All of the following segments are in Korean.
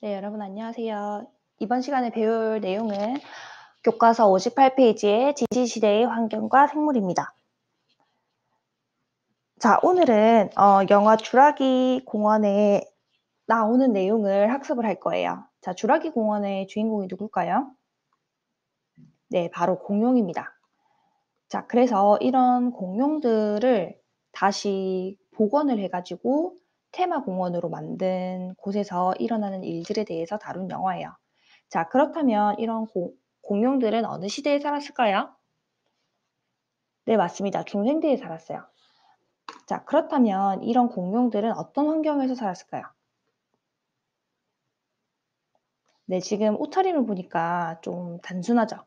네, 여러분 안녕하세요. 이번 시간에 배울 내용은 교과서 58페이지의 지지시대의 환경과 생물입니다. 자, 오늘은 영화 주라기 공원에 나오는 내용을 학습을 할 거예요. 자, 주라기 공원의 주인공이 누굴까요? 네, 바로 공룡입니다. 자, 그래서 이런 공룡들을 다시 복원을 해가지고 테마공원으로 만든 곳에서 일어나는 일들에 대해서 다룬 영화예요. 자, 그렇다면 이런 공룡들은 어느 시대에 살았을까요? 네, 맞습니다. 중생대에 살았어요. 자, 그렇다면 이런 공룡들은 어떤 환경에서 살았을까요? 네, 지금 옷차림을 보니까 좀 단순하죠.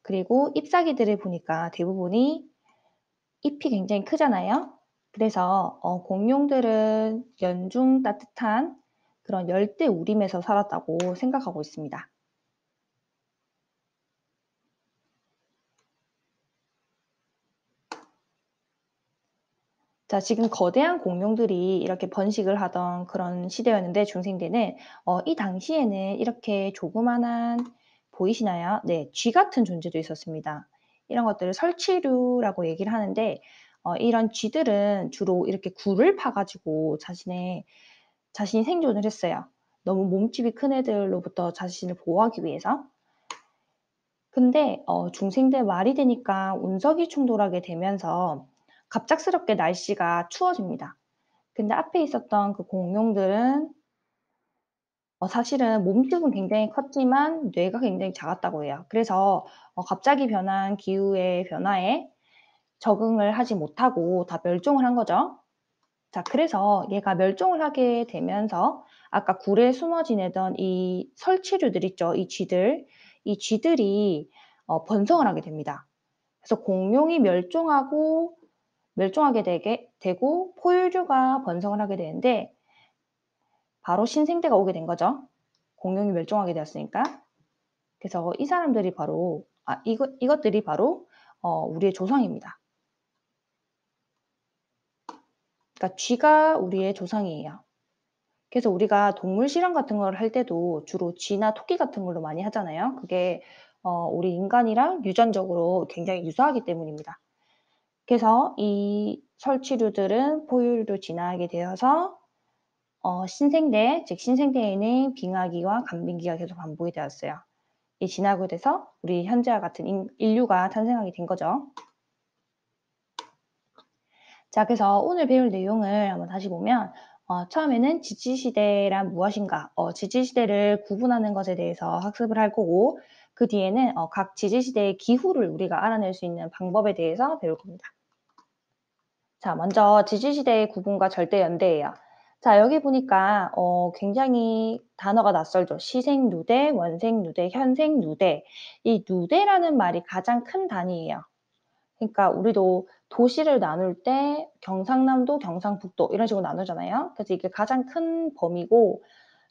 그리고 잎사귀들을 보니까 대부분이 잎이 굉장히 크잖아요. 그래서 공룡들은 연중 따뜻한 그런 열대 우림에서 살았다고 생각하고 있습니다. 자, 지금 거대한 공룡들이 이렇게 번식을 하던 그런 시대였는데 중생대는 이 당시에는 이렇게 조그만한 보이시나요? 네, 쥐 같은 존재도 있었습니다. 이런 것들을 설치류라고 얘기를 하는데 이런 쥐들은 주로 이렇게 굴을 파가지고 자신이 생존을 했어요. 너무 몸집이 큰 애들로부터 자신을 보호하기 위해서. 근데 중생대 말이 되니까 운석이 충돌하게 되면서 갑작스럽게 날씨가 추워집니다. 근데 앞에 있었던 그 공룡들은 사실은 몸집은 굉장히 컸지만 뇌가 굉장히 작았다고 해요. 그래서 갑자기 변한 기후의 변화에 적응을 하지 못하고 다 멸종을 한 거죠. 자, 그래서 얘가 멸종을 하게 되면서 아까 굴에 숨어 지내던 이 설치류들 있죠. 이 쥐들이 번성을 하게 됩니다. 그래서 공룡이 멸종하게 되고 포유류가 번성을 하게 되는데 바로 신생대가 오게 된 거죠. 공룡이 멸종하게 되었으니까. 그래서 이 사람들이 바로 이것들이 바로 우리의 조상입니다. 그러니까 쥐가 우리의 조상이에요. 그래서 우리가 동물 실험 같은 걸 할 때도 주로 쥐나 토끼 같은 걸로 많이 하잖아요. 그게 우리 인간이랑 유전적으로 굉장히 유사하기 때문입니다. 그래서 이 설치류들은 포유류로 진화하게 되어서 신생대, 즉 신생대에는 빙하기와 간빙기가 계속 반복이 되었어요. 이 진화하게 돼서 우리 현재와 같은 인류가 탄생하게 된 거죠. 자, 그래서 오늘 배울 내용을 한번 다시 보면 처음에는 지지시대란 무엇인가, 지지시대를 구분하는 것에 대해서 학습을 할 거고 그 뒤에는 각 지지시대의 기후를 우리가 알아낼 수 있는 방법에 대해서 배울 겁니다. 자, 먼저 지지시대의 구분과 절대연대예요. 자, 여기 보니까 굉장히 단어가 낯설죠. 시생누대, 원생누대, 현생누대. 이 누대라는 말이 가장 큰 단위예요. 그러니까 우리도 도시를 나눌 때 경상남도, 경상북도 이런 식으로 나누잖아요. 그래서 이게 가장 큰 범위고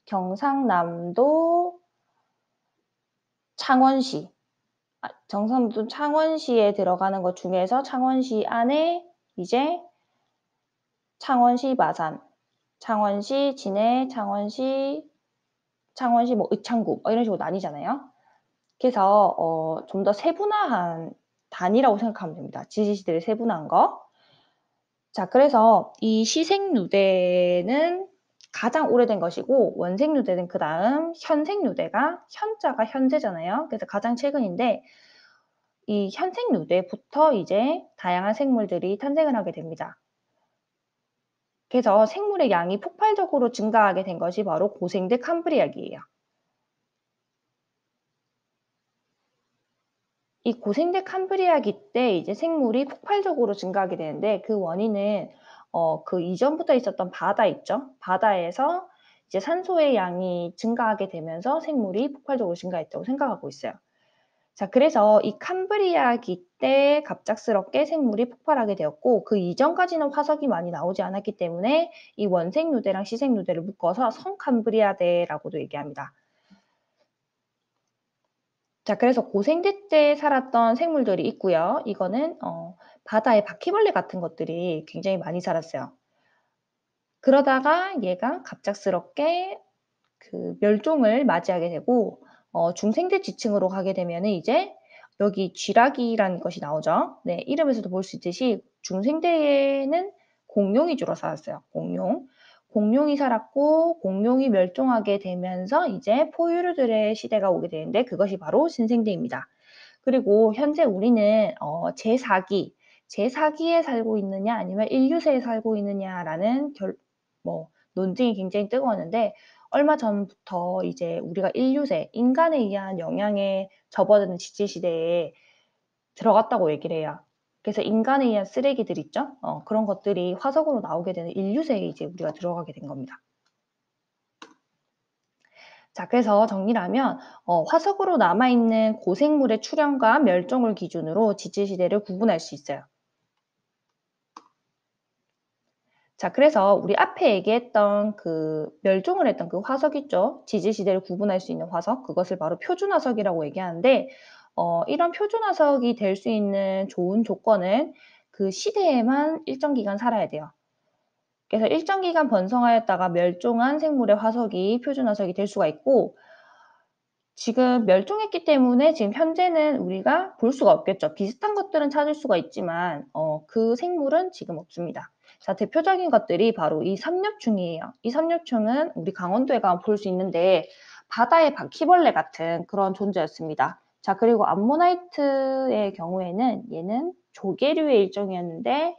경상남도 창원시, 경상남도 창원시에 들어가는 것 중에서 창원시 안에 이제 창원시 마산, 창원시 진해, 창원시 뭐 의창구 이런 식으로 나뉘잖아요. 그래서 좀 더 세분화한 단위라고 생각하면 됩니다. 지지시대를 세분화한 거. 자, 그래서 이 시생누대는 가장 오래된 것이고 원생누대는 그다음 현생누대가 현자가 현재잖아요. 그래서 가장 최근인데 이 현생누대부터 이제 다양한 생물들이 탄생을 하게 됩니다. 그래서 생물의 양이 폭발적으로 증가하게 된 것이 바로 고생대 캄브리아기예요. 이 고생대 캄브리아기 때 이제 생물이 폭발적으로 증가하게 되는데 그 원인은 그 이전부터 있었던 바다 있죠. 바다에서 이제 산소의 양이 증가하게 되면서 생물이 폭발적으로 증가했다고 생각하고 있어요. 자, 그래서 이 캄브리아기 때 갑작스럽게 생물이 폭발하게 되었고 그 이전까지는 화석이 많이 나오지 않았기 때문에 이 원생누대랑 시생누대를 묶어서 성캄브리아대라고도 얘기합니다. 자, 그래서 고생대 때 살았던 생물들이 있고요. 이거는 바다에 바퀴벌레 같은 것들이 굉장히 많이 살았어요. 그러다가 얘가 갑작스럽게 그 멸종을 맞이하게 되고 중생대 지층으로 가게 되면은 이제 여기 쥐라기라는 것이 나오죠. 네, 이름에서도 볼 수 있듯이 중생대에는 공룡이 주로 살았어요. 공룡. 공룡이 살았고 공룡이 멸종하게 되면서 이제 포유류들의 시대가 오게 되는데 그것이 바로 신생대입니다. 그리고 현재 우리는 제4기, 제4기에 살고 있느냐 아니면 인류세에 살고 있느냐라는 논쟁이 굉장히 뜨거웠는데 얼마 전부터 이제 우리가 인류세, 인간에 의한 영향에 접어드는 지질시대에 들어갔다고 얘기를 해요. 그래서 인간에 의한 쓰레기들 있죠? 그런 것들이 화석으로 나오게 되는 인류세에 이제 우리가 들어가게 된 겁니다. 자, 그래서 정리를 하면 화석으로 남아있는 고생물의 출현과 멸종을 기준으로 지질시대를 구분할 수 있어요. 자, 그래서 우리 앞에 얘기했던 그 멸종을 했던 그 화석 있죠? 지질시대를 구분할 수 있는 화석, 그것을 바로 표준화석이라고 얘기하는데 이런 표준화석이 될 수 있는 좋은 조건은 그 시대에만 일정 기간 살아야 돼요. 그래서 일정 기간 번성하였다가 멸종한 생물의 화석이 표준화석이 될 수가 있고 지금 멸종했기 때문에 지금 현재는 우리가 볼 수가 없겠죠. 비슷한 것들은 찾을 수가 있지만 그 생물은 지금 없습니다. 자, 대표적인 것들이 바로 이 삼엽충이에요. 이 삼엽충은 우리 강원도에 가면 볼 수 있는데 바다의 바퀴벌레 같은 그런 존재였습니다. 자, 그리고 암모나이트의 경우에는 얘는 조개류의 일종이었는데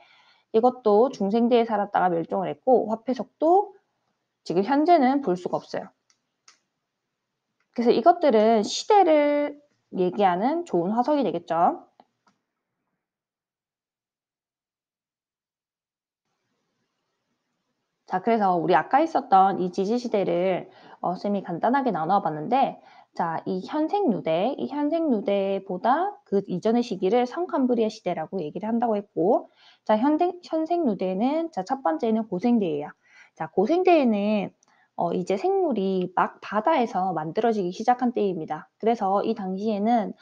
이것도 중생대에 살았다가 멸종을 했고 화폐석도 지금 현재는 볼 수가 없어요. 그래서 이것들은 시대를 얘기하는 좋은 화석이 되겠죠. 자, 그래서 우리 아까 있었던 이 지지시대를 쌤이 간단하게 나눠 봤는데 자, 이 현생 누대보다 그 이전의 시기를 성캄브리아 시대라고 얘기를 한다고 했고 자, 현생 누대는 자, 첫 번째는 고생대예요. 자, 고생대에는 이제 생물이 막 바다에서 만들어지기 시작한 때입니다. 그래서 이 당시에는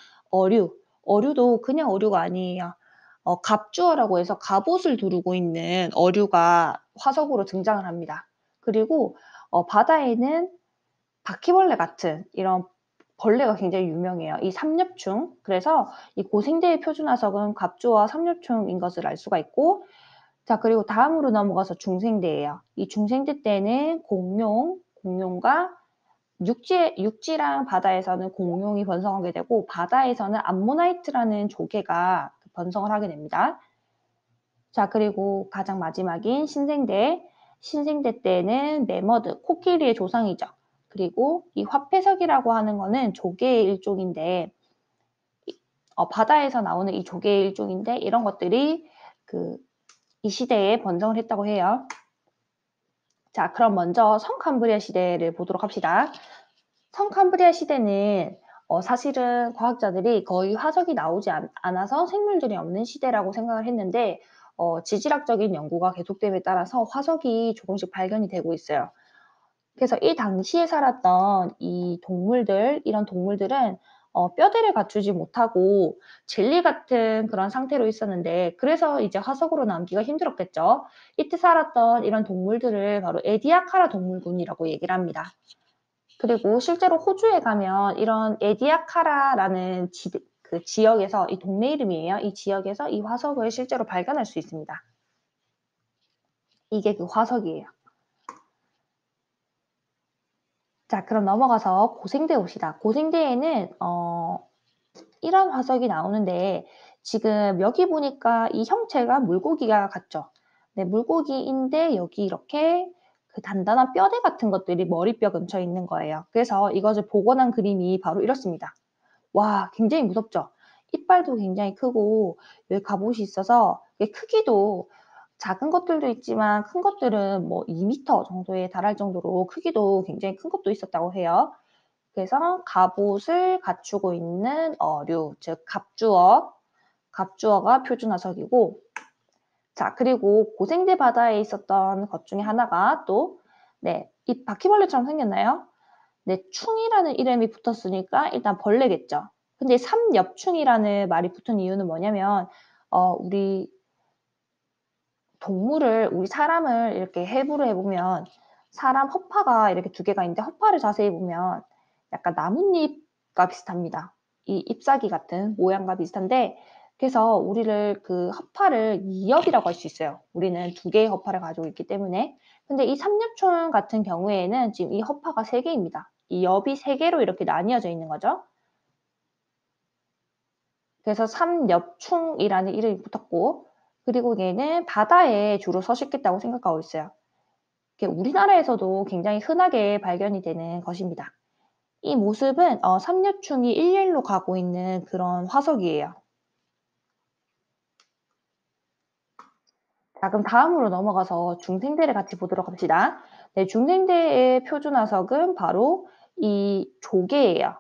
어류도 그냥 어류가 아니에요. 갑주어라고 해서 갑옷을 두르고 있는 어류가 화석으로 등장을 합니다. 그리고 바다에는 바퀴벌레 같은 이런 벌레가 굉장히 유명해요. 이 삼엽충. 그래서 이 고생대의 표준화석은 갑주어와 삼엽충인 것을 알 수가 있고 자, 그리고 다음으로 넘어가서 중생대예요. 이 중생대 때는 공룡과 육지랑 바다에서는 공룡이 번성하게 되고 바다에서는 암모나이트라는 조개가 번성을 하게 됩니다. 자, 그리고 가장 마지막인 신생대. 신생대 때는 매머드, 코끼리의 조상이죠. 그리고 이 화폐석이라고 하는 거는 조개의 일종인데 바다에서 나오는 이 조개의 일종인데 이런 것들이 이 시대에 번성을 했다고 해요. 자, 그럼 먼저 성캄브리아 시대를 보도록 합시다. 성캄브리아 시대는 사실은 과학자들이 거의 화석이 나오지 않아서 생물들이 없는 시대라고 생각을 했는데 지질학적인 연구가 계속됨에 따라서 화석이 조금씩 발견이 되고 있어요. 그래서 이 당시에 살았던 이런 동물들은 뼈대를 갖추지 못하고 젤리 같은 그런 상태로 있었는데 그래서 이제 화석으로 남기가 힘들었겠죠. 이때 살았던 이런 동물들을 바로 에디아카라 동물군이라고 얘기를 합니다. 그리고 실제로 호주에 가면 이런 에디아카라라는 그 지역에서 이 동네 이름이에요. 이 지역에서 이 화석을 실제로 발견할 수 있습니다. 이게 그 화석이에요. 자, 그럼 넘어가서 고생대 봅시다. 고생대에는 이런 화석이 나오는데 지금 여기 보니까 이 형체가 물고기가 같죠. 네, 물고기인데 여기 이렇게 그 단단한 뼈대 같은 것들이 머리뼈 근처에 있는 거예요. 그래서 이것을 복원한 그림이 바로 이렇습니다. 와, 굉장히 무섭죠? 이빨도 굉장히 크고 여기 갑옷이 있어서 크기도 작은 것들도 있지만 큰 것들은 뭐 2m 정도에 달할 정도로 크기도 굉장히 큰 것도 있었다고 해요. 그래서 갑옷을 갖추고 있는 어류, 즉 갑주어가 표준화석이고 자, 그리고 고생대 바다에 있었던 것 중에 하나가 이 바퀴벌레처럼 생겼나요? 네, 충이라는 이름이 붙었으니까 일단 벌레겠죠. 근데 삼엽충이라는 말이 붙은 이유는 뭐냐면 우리 사람을 이렇게 해부를 해보면 사람 허파가 이렇게 두 개가 있는데 허파를 자세히 보면 약간 나뭇잎과 비슷합니다. 이 잎사귀 같은 모양과 비슷한데 그래서 우리를 그 허파를 이엽이라고 할 수 있어요. 우리는 두 개의 허파를 가지고 있기 때문에. 근데 이 삼엽충 같은 경우에는 지금 이 허파가 세 개입니다. 이 엽이 세 개로 이렇게 나뉘어져 있는 거죠. 그래서 삼엽충이라는 이름이 붙었고 그리고 얘는 바다에 주로 서식했다고 생각하고 있어요. 우리나라에서도 굉장히 흔하게 발견이 되는 것입니다. 이 모습은 삼엽충이 일렬로 가고 있는 그런 화석이에요. 자, 그럼 다음으로 넘어가서 중생대를 같이 보도록 합시다. 네, 중생대의 표준 화석은 바로 이 조개예요.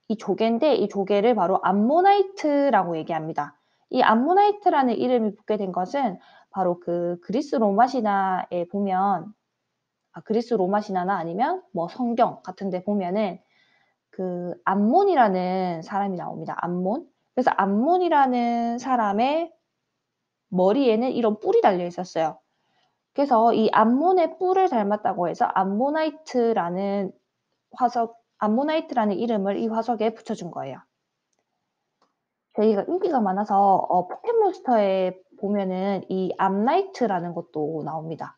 이 조개인데 이 조개를 바로 암모나이트라고 얘기합니다. 이 암모나이트라는 이름이 붙게 된 것은 바로 그 그리스 로마 신화에 보면 그리스 로마 신화나 아니면 뭐 성경 같은 데 보면은 그 암몬이라는 사람이 나옵니다. 암몬. 그래서 암몬이라는 사람의 머리에는 이런 뿔이 달려 있었어요. 그래서 이 암몬의 뿔을 닮았다고 해서 암모나이트라는 암모나이트라는 이름을 이 화석에 붙여준 거예요. 저희가 인기가 많아서 포켓몬스터에 보면은 이 암나이트라는 것도 나옵니다.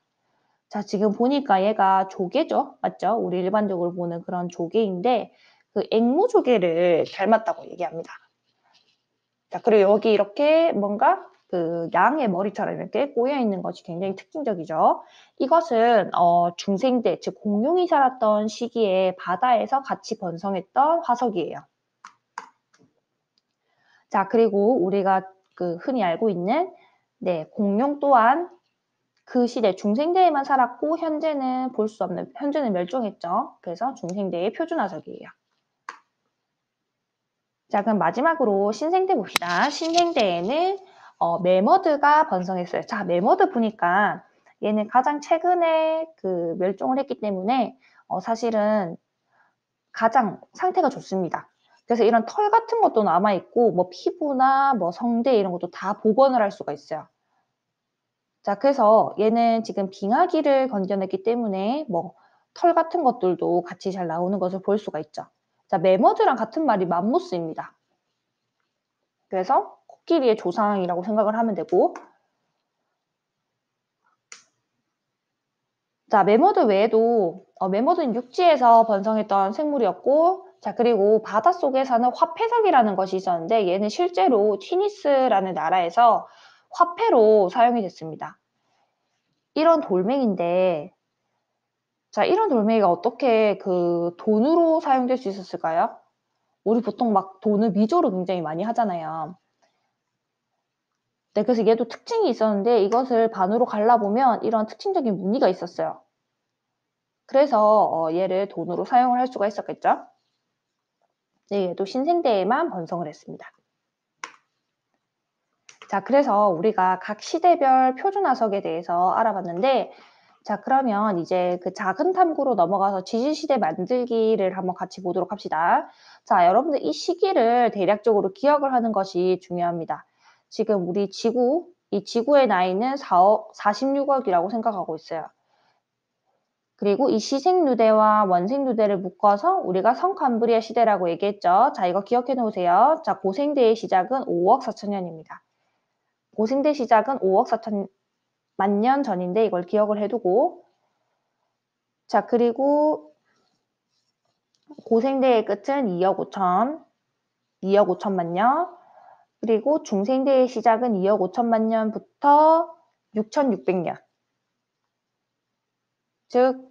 자, 지금 보니까 얘가 조개죠. 맞죠? 우리 일반적으로 보는 그런 조개인데 그 앵무조개를 닮았다고 얘기합니다. 자, 그리고 여기 이렇게 뭔가 그 양의 머리처럼 이렇게 꼬여 있는 것이 굉장히 특징적이죠. 이것은 중생대, 즉 공룡이 살았던 시기에 바다에서 같이 번성했던 화석이에요. 자, 그리고 우리가 그 흔히 알고 있는 공룡 또한 그 시대 중생대에만 살았고 현재는 볼 수 없는, 현재는 멸종했죠. 그래서 중생대의 표준 화석이에요. 자, 그럼 마지막으로 신생대 봅시다. 신생대에는 매머드가 번성했어요. 자, 매머드 보니까 얘는 가장 최근에 그 멸종을 했기 때문에 사실은 가장 상태가 좋습니다. 그래서 이런 털 같은 것도 남아있고 뭐 피부나 뭐 성대 이런 것도 다 복원을 할 수가 있어요. 자, 그래서 얘는 지금 빙하기를 건져냈기 때문에 뭐 털 같은 것들도 같이 잘 나오는 것을 볼 수가 있죠. 자, 매머드랑 같은 말이 맘모스입니다. 그래서 코끼리의 조상이라고 생각을 하면 되고 자, 매머드 외에도 매머드는 육지에서 번성했던 생물이었고 자, 그리고 바닷속에 사는 화폐석이라는 것이 있었는데 얘는 실제로 튀니스라는 나라에서 화폐로 사용이 됐습니다. 이런 돌멩인데 자, 이런 돌멩이가 어떻게 그 돈으로 사용될 수 있었을까요? 우리 보통 막 돈을 미조로 굉장히 많이 하잖아요. 네, 그래서 얘도 특징이 있었는데 이것을 반으로 갈라보면 이런 특징적인 무늬가 있었어요. 그래서 얘를 돈으로 사용을 할 수가 있었겠죠. 네, 얘도 신생대에만 번성을 했습니다. 자, 그래서 우리가 각 시대별 표준 화석에 대해서 알아봤는데 자, 그러면 이제 그 작은 탐구로 넘어가서 지질시대 만들기를 한번 같이 보도록 합시다. 자, 여러분들 이 시기를 대략적으로 기억을 하는 것이 중요합니다. 지금 우리 지구, 이 지구의 나이는 46억이라고 생각하고 있어요. 그리고 이 시생누대와 원생누대를 묶어서 우리가 성캄브리아 시대라고 얘기했죠. 자, 이거 기억해 놓으세요. 자, 고생대의 시작은 5억 4천년입니다. 고생대 시작은 5억 4천만 년 전인데 이걸 기억을 해두고 자, 그리고 고생대의 끝은 2억 5천만 년 그리고 중생대의 시작은 2억 5천만 년부터 6,600년 즉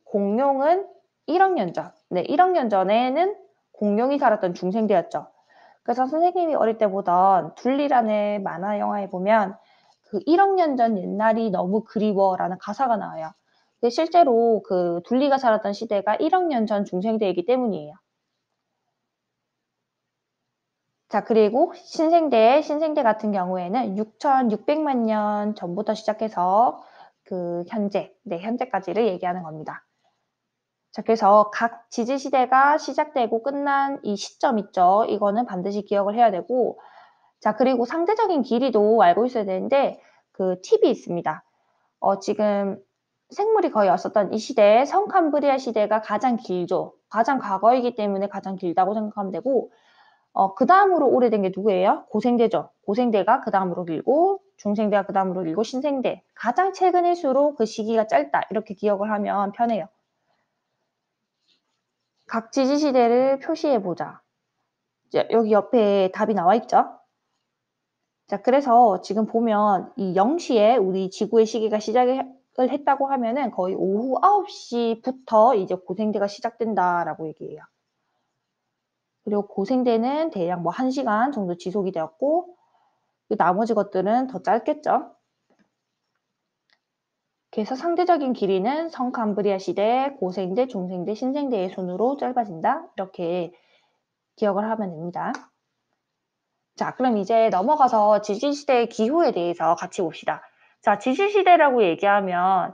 공룡은 1억 년 전, 1억 년 전에는 공룡이 살았던 중생대였죠. 그래서 선생님이 어릴 때 보던 둘리라는 만화 영화에 보면 그 1억 년 전 옛날이 너무 그리워라는 가사가 나와요. 근데 실제로 그 둘리가 살았던 시대가 1억 년 전 중생대이기 때문이에요. 자, 그리고 신생대 같은 경우에는 6,600만 년 전부터 시작해서 그 현재까지를 얘기하는 겁니다. 자, 그래서 각 지지시대가 시작되고 끝난 이 시점 있죠. 이거는 반드시 기억을 해야 되고 자, 그리고 상대적인 길이도 알고 있어야 되는데 그 팁이 있습니다. 지금 생물이 거의 없었던 이 시대, 성캄브리아 시대가 가장 길죠. 가장 과거이기 때문에 가장 길다고 생각하면 되고, 그다음으로 오래된 게 누구예요? 고생대죠. 고생대가 그다음으로 길고, 중생대가 그다음으로 길고, 신생대. 가장 최근일수록 그 시기가 짧다. 이렇게 기억을 하면 편해요. 각 지지시대를 표시해보자. 여기 옆에 답이 나와 있죠? 자, 그래서 지금 보면 이 0시에 우리 지구의 시기가 시작을 했다고 하면은 거의 오후 9시부터 이제 고생대가 시작된다라고 얘기해요. 그리고 고생대는 대략 뭐 1시간 정도 지속이 되었고, 나머지 것들은 더 짧겠죠. 그래서 상대적인 길이는 성캄브리아 시대, 고생대, 중생대, 신생대의 순으로 짧아진다. 이렇게 기억을 하면 됩니다. 자, 그럼 이제 넘어가서 지질시대의 기후에 대해서 같이 봅시다. 자, 지질시대라고 얘기하면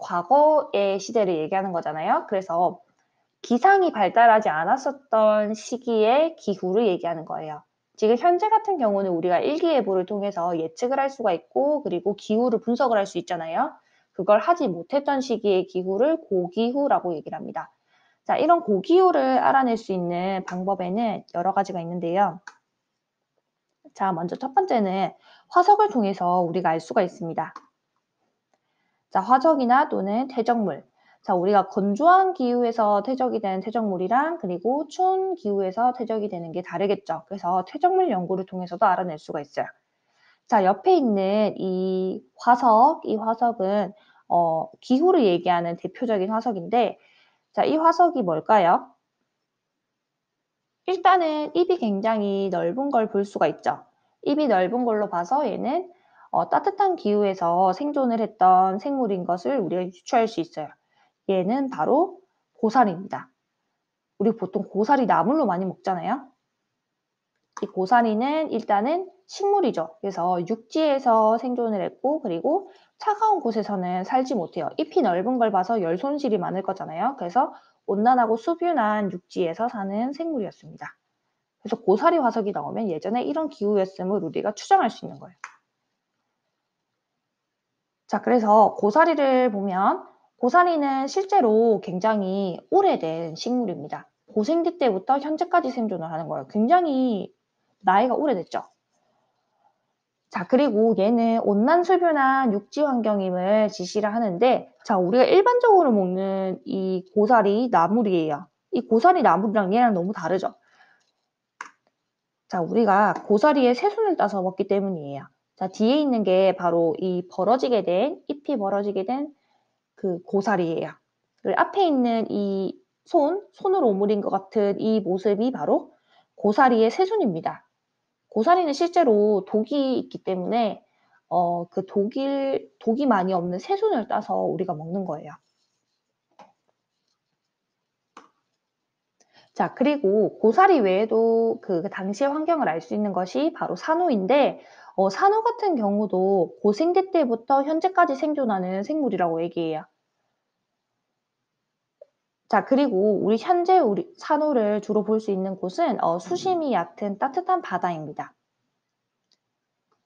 과거의 시대를 얘기하는 거잖아요. 그래서 기상이 발달하지 않았었던 시기의 기후를 얘기하는 거예요. 지금 현재 같은 경우는 우리가 일기예보를 통해서 예측을 할 수가 있고, 그리고 기후를 분석을 할 수 있잖아요. 그걸 하지 못했던 시기의 기후를 고기후라고 얘기를 합니다. 자, 이런 고기후를 알아낼 수 있는 방법에는 여러 가지가 있는데요. 자, 먼저 첫 번째는 화석을 통해서 우리가 알 수가 있습니다. 자, 화석이나 또는 퇴적물. 자, 우리가 건조한 기후에서 퇴적이 되는 퇴적물이랑 그리고 추운 기후에서 퇴적이 되는 게 다르겠죠. 그래서 퇴적물 연구를 통해서도 알아낼 수가 있어요. 자, 옆에 있는 이 화석은 기후를 얘기하는 대표적인 화석인데, 자, 이 화석이 뭘까요? 일단은 입이 굉장히 넓은 걸 볼 수가 있죠. 입이 넓은 걸로 봐서 얘는 따뜻한 기후에서 생존을 했던 생물인 것을 우리가 유추할 수 있어요. 얘는 바로 고사리입니다. 우리 보통 고사리 나물로 많이 먹잖아요. 이 고사리는 일단은 식물이죠. 그래서 육지에서 생존을 했고, 그리고 차가운 곳에서는 살지 못해요. 잎이 넓은 걸 봐서 열 손실이 많을 거잖아요. 그래서 온난하고 수분한 육지에서 사는 생물이었습니다. 그래서 고사리 화석이 나오면 예전에 이런 기후였음을 우리가 추정할 수 있는 거예요. 자, 그래서 고사리를 보면 고사리는 실제로 굉장히 오래된 식물입니다. 고생대 때부터 현재까지 생존을 하는 거예요. 굉장히 나이가 오래됐죠. 자, 그리고 얘는 온난수변한 육지 환경임을 지시를 하는데, 자, 우리가 일반적으로 먹는 이 고사리 나물이에요. 이 고사리 나물이랑 얘랑 너무 다르죠. 자, 우리가 고사리의 새순을 따서 먹기 때문이에요. 자, 뒤에 있는 게 바로 이 잎이 벌어지게 된 그 고사리예요. 그리고 앞에 있는 이 손으로 오므린 것 같은 이 모습이 바로 고사리의 새순입니다. 고사리는 실제로 독이 있기 때문에 그 독이 많이 없는 새순을 따서 우리가 먹는 거예요. 자, 그리고 고사리 외에도 그 당시의 환경을 알 수 있는 것이 바로 산호인데, 산호 같은 경우도 고생대 때부터 현재까지 생존하는 생물이라고 얘기해요. 자, 그리고 현재 우리 산호를 주로 볼 수 있는 곳은 수심이 얕은 따뜻한 바다입니다.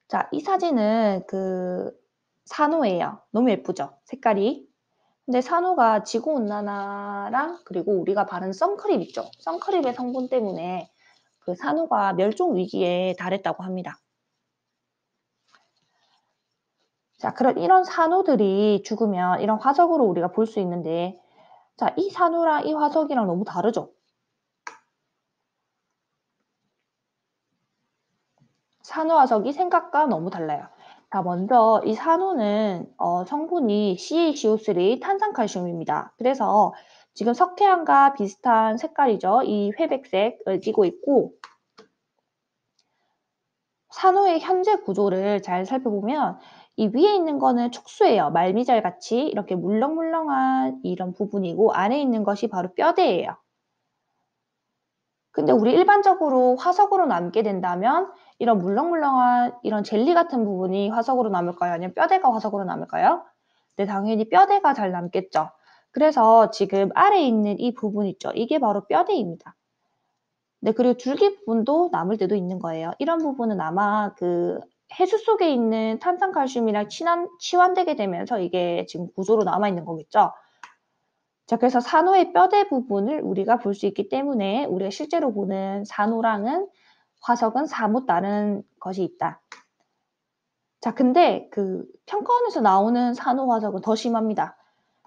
자, 이 사진은 그 산호예요. 너무 예쁘죠? 색깔이. 근데 산호가 지구온난화랑 그리고 우리가 바른 선크림 있죠? 선크림의 성분 때문에 그 산호가 멸종 위기에 달했다고 합니다. 자, 그럼 이런 산호들이 죽으면 이런 화석으로 우리가 볼 수 있는데, 자, 이 산호랑 이 화석이랑 너무 다르죠? 산호 화석이 생각과 너무 달라요. 자, 먼저 이 산호는 성분이 CaCO3 탄산칼슘입니다. 그래서 지금 석회암과 비슷한 색깔이죠. 이 회백색을 띠고 있고, 산호의 현재 구조를 잘 살펴보면 이 위에 있는 거는 촉수예요. 말미잘 같이 이렇게 물렁물렁한 이런 부분이고, 안에 있는 것이 바로 뼈대예요. 근데 우리 일반적으로 화석으로 남게 된다면 이런 물렁물렁한 이런 젤리 같은 부분이 화석으로 남을까요? 아니면 뼈대가 화석으로 남을까요? 네, 당연히 뼈대가 잘 남겠죠. 그래서 지금 아래에 있는 이 부분 있죠? 이게 바로 뼈대입니다. 네, 그리고 줄기 부분도 남을 때도 있는 거예요. 이런 부분은 아마 그 해수 속에 있는 탄산칼슘이랑 치환되게 되면서 이게 지금 구조로 남아있는 거겠죠. 자, 그래서 산호의 뼈대 부분을 우리가 볼 수 있기 때문에 우리가 실제로 보는 산호랑은 화석은 사뭇 다른 것이 있다. 자, 근데 그 평가원에서 나오는 산호 화석은 더 심합니다.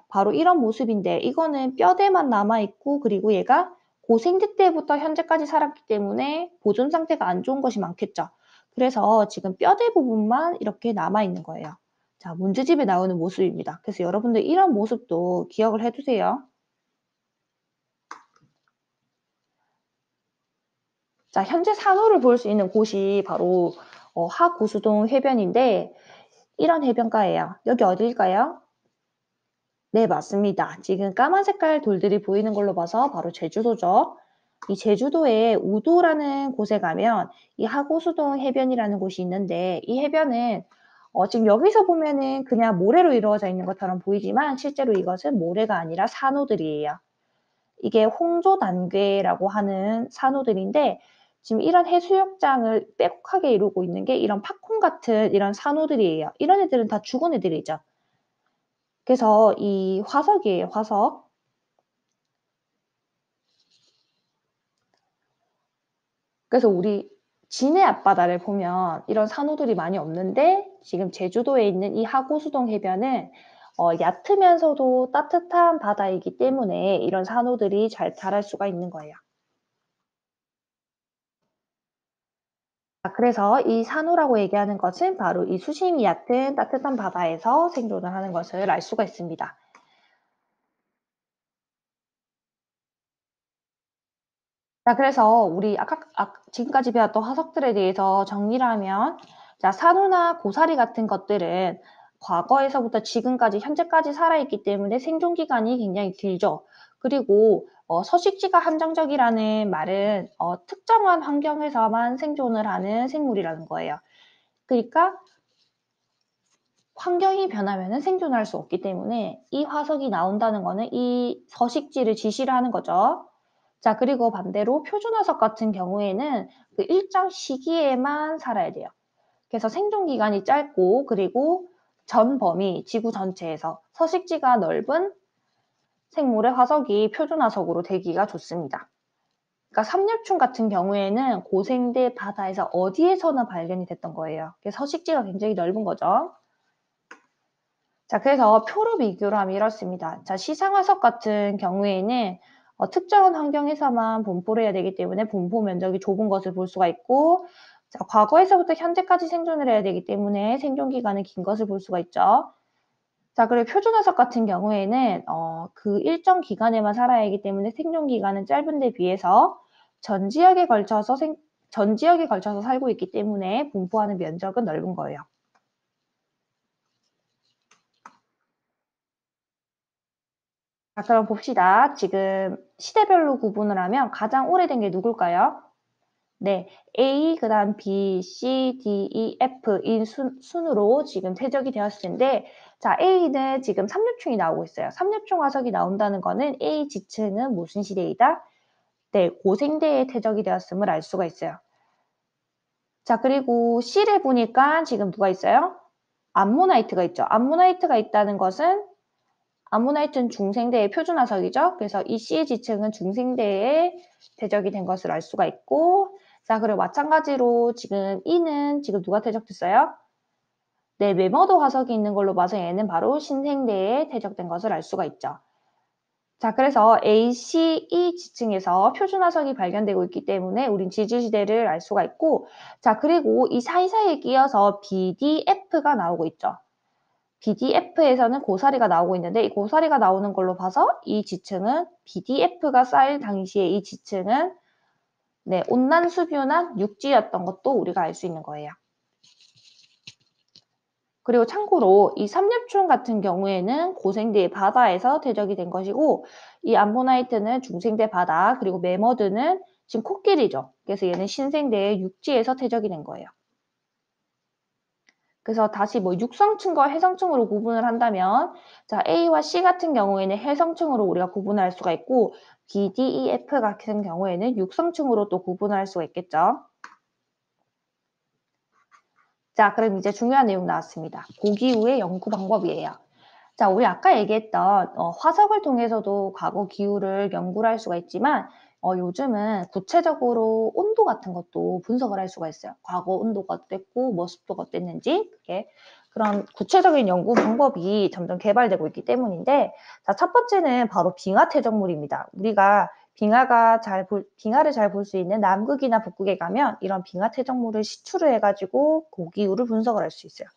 바로 이런 모습인데 이거는 뼈대만 남아있고 그리고 얘가 고생대 때부터 현재까지 살았기 때문에 보존 상태가 안 좋은 것이 많겠죠. 그래서 지금 뼈대 부분만 이렇게 남아있는 거예요. 자, 문제집에 나오는 모습입니다. 그래서 여러분들 이런 모습도 기억을 해두세요. 자, 현재 산호를 볼 수 있는 곳이 바로 하고수동 해변인데 이런 해변가예요. 여기 어딜까요? 네, 맞습니다. 지금 까만 색깔 돌들이 보이는 걸로 봐서 바로 제주도죠. 이 제주도의 우도라는 곳에 가면 이 하고수동 해변이라는 곳이 있는데 이 해변은 지금 여기서 보면은 그냥 모래로 이루어져 있는 것처럼 보이지만 실제로 이것은 모래가 아니라 산호들이에요. 이게 홍조단괴라고 하는 산호들인데 지금 이런 해수욕장을 빼곡하게 이루고 있는 게 이런 팝콘 같은 이런 산호들이에요. 이런 애들은 다 죽은 애들이죠. 그래서 이 화석이에요, 화석. 그래서 우리 진해 앞바다를 보면 이런 산호들이 많이 없는데 지금 제주도에 있는 이 하고수동 해변은 얕으면서도 따뜻한 바다이기 때문에 이런 산호들이 잘 자랄 수가 있는 거예요. 그래서 이 산호라고 얘기하는 것은 바로 이 수심이 얕은 따뜻한 바다에서 생존을 하는 것을 알 수가 있습니다. 자, 그래서 우리 지금까지 배웠던 화석들에 대해서 정리를 하면 자, 산호나 고사리 같은 것들은 과거에서부터 지금까지 현재까지 살아있기 때문에 생존 기간이 굉장히 길죠. 그리고 서식지가 한정적이라는 말은 특정한 환경에서만 생존을 하는 생물이라는 거예요. 그러니까 환경이 변하면은 생존할 수 없기 때문에 이 화석이 나온다는 거는 이 서식지를 지시를 하는 거죠. 자, 그리고 반대로 표준화석 같은 경우에는 그 일정 시기에만 살아야 돼요. 그래서 생존 기간이 짧고 그리고 전 범위, 지구 전체에서 서식지가 넓은 생물의 화석이 표준화석으로 되기가 좋습니다. 그러니까 삼엽충 같은 경우에는 고생대 바다에서 어디에서나 발견이 됐던 거예요. 그래서 서식지가 굉장히 넓은 거죠. 자, 그래서 표로 비교를 하면 이렇습니다. 자, 시상화석 같은 경우에는 특정한 환경에서만 분포를 해야 되기 때문에 분포 면적이 좁은 것을 볼 수가 있고, 자, 과거에서부터 현재까지 생존을 해야 되기 때문에 생존 기간이 긴 것을 볼 수가 있죠. 자, 그리고 표준화석 같은 경우에는 그 일정 기간에만 살아야 하기 때문에 생존 기간은 짧은 데 비해서 전 지역에 걸쳐서 살고 있기 때문에 분포하는 면적은 넓은 거예요. 자, 그럼 봅시다. 지금 시대별로 구분을 하면 가장 오래된 게 누굴까요? 네, A, 그 다음 B, C, D, E, F 인 순으로 지금 퇴적이 되었을 텐데 자, A는 지금 삼류충이 나오고 있어요. 삼류충 화석이 나온다는 거는 A 지층은 무슨 시대이다? 네, 고생대에 퇴적이 되었음을 알 수가 있어요. 자, 그리고 C를 보니까 지금 누가 있어요? 암모나이트가 있죠. 암모나이트가 있다는 것은 암모나이트는 중생대의 표준화석이죠. 그래서 이 C의 지층은 중생대에 퇴적이 된 것을 알 수가 있고 자, 그리고 마찬가지로 지금 E는 지금 누가 퇴적됐어요? 네, 메머드 화석이 있는 걸로 봐서 얘는 바로 신생대에 퇴적된 것을 알 수가 있죠. 자, 그래서 A, C, E 지층에서 표준화석이 발견되고 있기 때문에 우린 지지시대를 알 수가 있고 자, 그리고 이 사이사이에 끼어서 BDF가 나오고 있죠. BDF에서는 고사리가 나오고 있는데 이 고사리가 나오는 걸로 봐서 이 지층은 BDF가 쌓일 당시에 이 지층은 네, 온난수뷰난 육지였던 것도 우리가 알 수 있는 거예요. 그리고 참고로 이 삼엽충 같은 경우에는 고생대 바다에서 퇴적이 된 것이고 이 암모나이트는 중생대 바다 그리고 메머드는 지금 코끼리죠. 그래서 얘는 신생대의 육지에서 퇴적이 된 거예요. 그래서 다시 뭐 육성층과 해성층으로 구분을 한다면 자, A와 C 같은 경우에는 해성층으로 우리가 구분할 수가 있고 B, D, E, F 같은 경우에는 육성층으로 또 구분을 할 수가 있겠죠. 자, 그럼 이제 중요한 내용 나왔습니다. 고기후의 연구 방법이에요. 자, 우리 아까 얘기했던 화석을 통해서도 과거 기후를 연구를 할 수가 있지만 요즘은 구체적으로 온도 같은 것도 분석을 할 수가 있어요. 과거 온도가 어땠고 뭐 습도가 어땠는지 그게 그런 구체적인 연구 방법이 점점 개발되고 있기 때문인데 자, 첫 번째는 바로 빙하 퇴적물입니다. 우리가 빙하를 잘 볼 수 있는 남극이나 북극에 가면 이런 빙하 퇴적물을 시추를 해가지고 고기후를 분석을 할 수 있어요.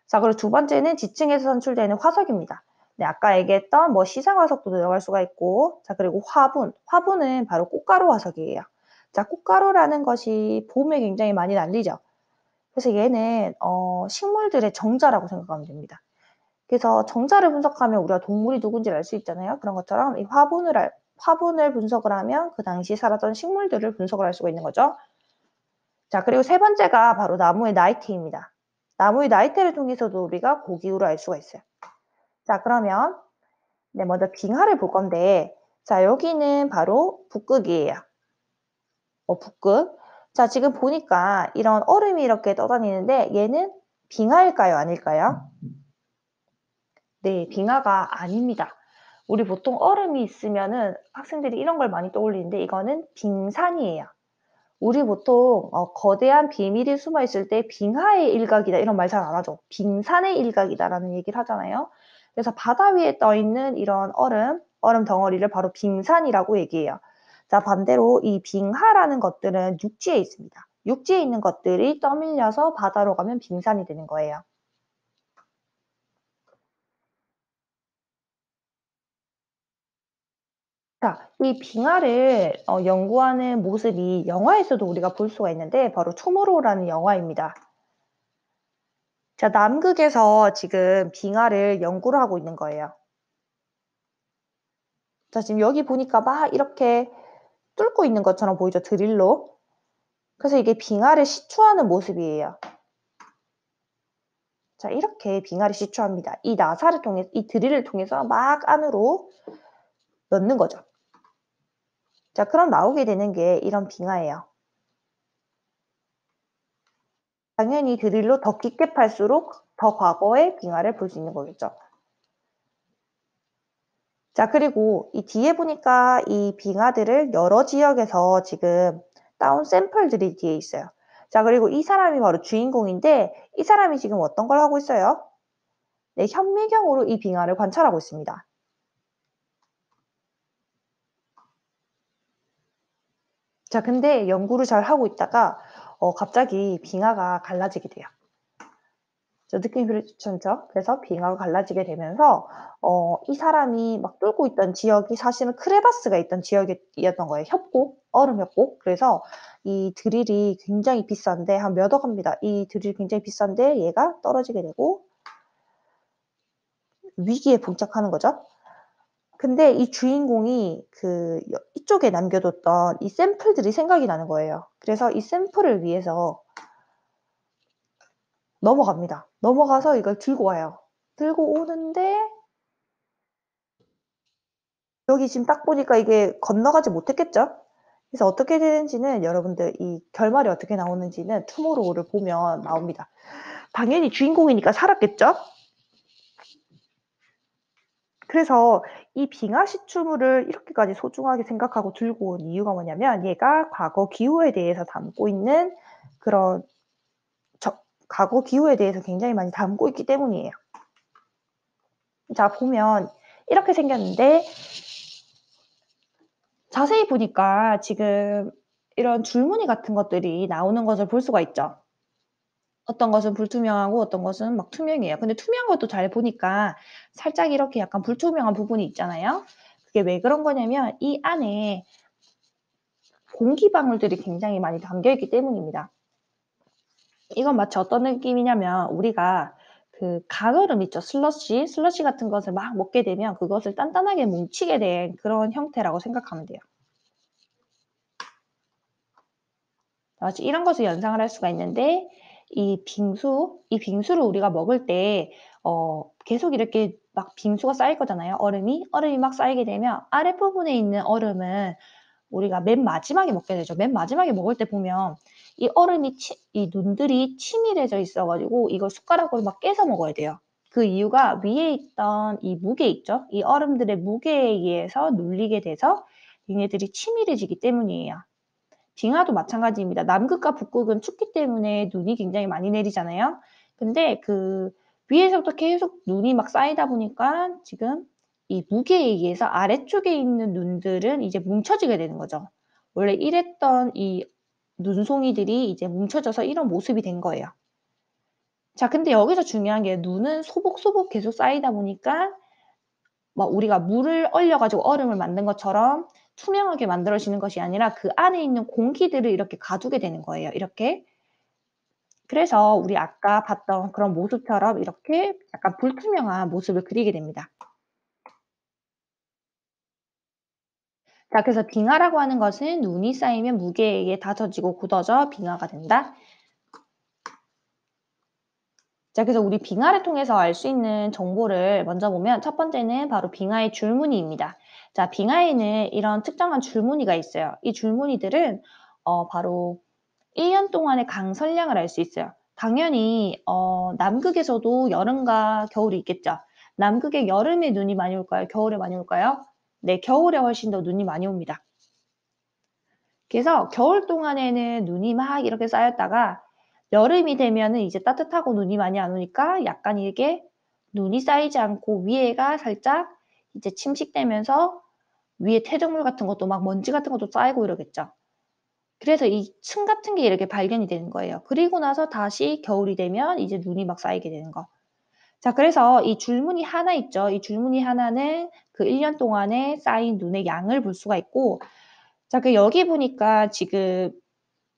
자, 그리고 두 번째는 지층에서 선출되는 화석입니다. 네, 아까 얘기했던 뭐 시상 화석도 들어갈 수가 있고, 자, 그리고 화분. 화분은 바로 꽃가루 화석이에요. 자, 꽃가루라는 것이 봄에 굉장히 많이 날리죠. 그래서 얘는 식물들의 정자라고 생각하면 됩니다. 그래서 정자를 분석하면 우리가 동물이 누군지 알 수 있잖아요. 그런 것처럼 이 화분을 분석을 하면 그 당시 살았던 식물들을 분석을 할 수가 있는 거죠. 자, 그리고 세 번째가 바로 나무의 나이테입니다. 나무의 나이테를 통해서도 우리가 고기후를 알 수가 있어요. 자, 그러면 네, 먼저 빙하를 볼 건데, 자, 여기는 바로 북극이에요. 북극. 자, 지금 보니까 이런 얼음이 이렇게 떠다니는데 얘는 빙하일까요? 아닐까요? 네, 빙하가 아닙니다. 우리 보통 얼음이 있으면은 학생들이 이런 걸 많이 떠올리는데 이거는 빙산이에요. 우리 보통 거대한 비밀이 숨어 있을 때 빙하의 일각이다 이런 말 잘 안 하죠. 빙산의 일각이다라는 얘기를 하잖아요. 그래서 바다 위에 떠 있는 이런 얼음 덩어리를 바로 빙산이라고 얘기해요. 자, 반대로 이 빙하라는 것들은 육지에 있습니다. 육지에 있는 것들이 떠밀려서 바다로 가면 빙산이 되는 거예요. 자, 이 빙하를 연구하는 모습이 영화에서도 우리가 볼 수가 있는데 바로 투모로우라는 영화입니다. 자, 남극에서 지금 빙하를 연구를 하고 있는 거예요. 자, 지금 여기 보니까 막 이렇게 뚫고 있는 것처럼 보이죠? 드릴로. 그래서 이게 빙하를 시추하는 모습이에요. 자, 이렇게 빙하를 시추합니다. 이 드릴을 통해서 막 안으로 넣는 거죠. 자, 그럼 나오게 되는 게 이런 빙하예요. 당연히 드릴로 더 깊게 팔수록 더 과거의 빙하를 볼 수 있는 거겠죠. 자, 그리고 이 뒤에 보니까 이 빙하들을 여러 지역에서 지금 따온 샘플들이 뒤에 있어요. 자, 그리고 이 사람이 바로 주인공인데 이 사람이 지금 어떤 걸 하고 있어요? 네, 현미경으로 이 빙하를 관찰하고 있습니다. 자, 근데 연구를 잘 하고 있다가 갑자기 빙하가 갈라지게 돼요. 저 느낌이 그렇죠? 그래서 빙하가 갈라지게 되면서 이 사람이 막 뚫고 있던 지역이 사실은 크레바스가 있던 지역이었던 거예요. 협곡, 얼음 협곡. 그래서 이 드릴이 굉장히 비싼데 한 몇 억 합니다. 이 드릴이 굉장히 비싼데 얘가 떨어지게 되고 위기에 봉착하는 거죠. 근데 이 주인공이 이쪽에 남겨뒀던 이 샘플들이 생각이 나는 거예요. 그래서 이 샘플을 위해서 넘어갑니다. 넘어가서 이걸 들고 와요. 들고 오는데 여기 지금 딱 보니까 이게 건너가지 못했겠죠? 그래서 어떻게 되는지는 여러분들 이 결말이 어떻게 나오는지는 투모로우를 보면 나옵니다. 당연히 주인공이니까 살았겠죠? 그래서 이 빙하 시추물을 이렇게까지 소중하게 생각하고 들고 온 이유가 뭐냐면 얘가 과거 기후에 대해서 담고 있는 그런 과거 기후에 대해서 굉장히 많이 담고 있기 때문이에요. 자, 보면 이렇게 생겼는데 자세히 보니까 지금 이런 줄무늬 같은 것들이 나오는 것을 볼 수가 있죠. 어떤 것은 불투명하고 어떤 것은 막 투명해요. 근데 투명한 것도 잘 보니까 살짝 이렇게 약간 불투명한 부분이 있잖아요. 그게 왜 그런 거냐면 이 안에 공기 방울들이 굉장히 많이 담겨 있기 때문입니다. 이건 마치 어떤 느낌이냐면 우리가 가을음 있죠. 슬러시 같은 것을 막 먹게 되면 그것을 단단하게 뭉치게 된 그런 형태라고 생각하면 돼요. 마치 이런 것을 연상을 할 수가 있는데 이 빙수를 우리가 먹을 때 계속 이렇게 막 빙수가 쌓일 거잖아요, 얼음이 막 쌓이게 되면 아랫부분에 있는 얼음은 우리가 맨 마지막에 먹게 되죠. 맨 마지막에 먹을 때 보면 이 이 눈들이 치밀해져 있어가지고 이걸 숟가락으로 막 깨서 먹어야 돼요. 그 이유가 위에 있던 이 무게 있죠? 이 얼음들의 무게에 의해서 눌리게 돼서 얘네들이 치밀해지기 때문이에요. 빙하도 마찬가지입니다. 남극과 북극은 춥기 때문에 눈이 굉장히 많이 내리잖아요. 근데 그 위에서부터 계속 눈이 막 쌓이다 보니까 지금 이 무게에 의해서 아래쪽에 있는 눈들은 이제 뭉쳐지게 되는 거죠. 원래 이랬던 이 눈송이들이 이제 뭉쳐져서 이런 모습이 된 거예요. 자, 근데 여기서 중요한 게 눈은 소복소복 계속 쌓이다 보니까 막 우리가 물을 얼려 가지고 얼음을 만든 것처럼 투명하게 만들어지는 것이 아니라 그 안에 있는 공기들을 이렇게 가두게 되는 거예요, 이렇게. 그래서 우리 아까 봤던 그런 모습처럼 이렇게 약간 불투명한 모습을 그리게 됩니다. 자, 그래서 빙하라고 하는 것은 눈이 쌓이면 무게에 의해 다져지고 굳어져 빙하가 된다. 자, 그래서 우리 빙하를 통해서 알 수 있는 정보를 먼저 보면 첫 번째는 바로 빙하의 줄무늬입니다. 자, 빙하에는 이런 특정한 줄무늬가 있어요. 이 줄무늬들은 바로 1년 동안의 강설량을 알 수 있어요. 당연히 남극에서도 여름과 겨울이 있겠죠. 남극에 여름에 눈이 많이 올까요? 겨울에 많이 올까요? 네, 겨울에 훨씬 더 눈이 많이 옵니다. 그래서 겨울 동안에는 눈이 막 이렇게 쌓였다가 여름이 되면은 이제 따뜻하고 눈이 많이 안 오니까 약간 이게 눈이 쌓이지 않고 위에가 살짝 이제 침식되면서 위에 퇴적물 같은 것도 막 먼지 같은 것도 쌓이고 이러겠죠. 그래서 이 층 같은 게 이렇게 발견이 되는 거예요. 그리고 나서 다시 겨울이 되면 이제 눈이 막 쌓이게 되는 거. 자, 그래서 이 줄무늬 하나 있죠. 이 줄무늬 하나는 그 1년 동안에 쌓인 눈의 양을 볼 수가 있고, 자, 여기 보니까 지금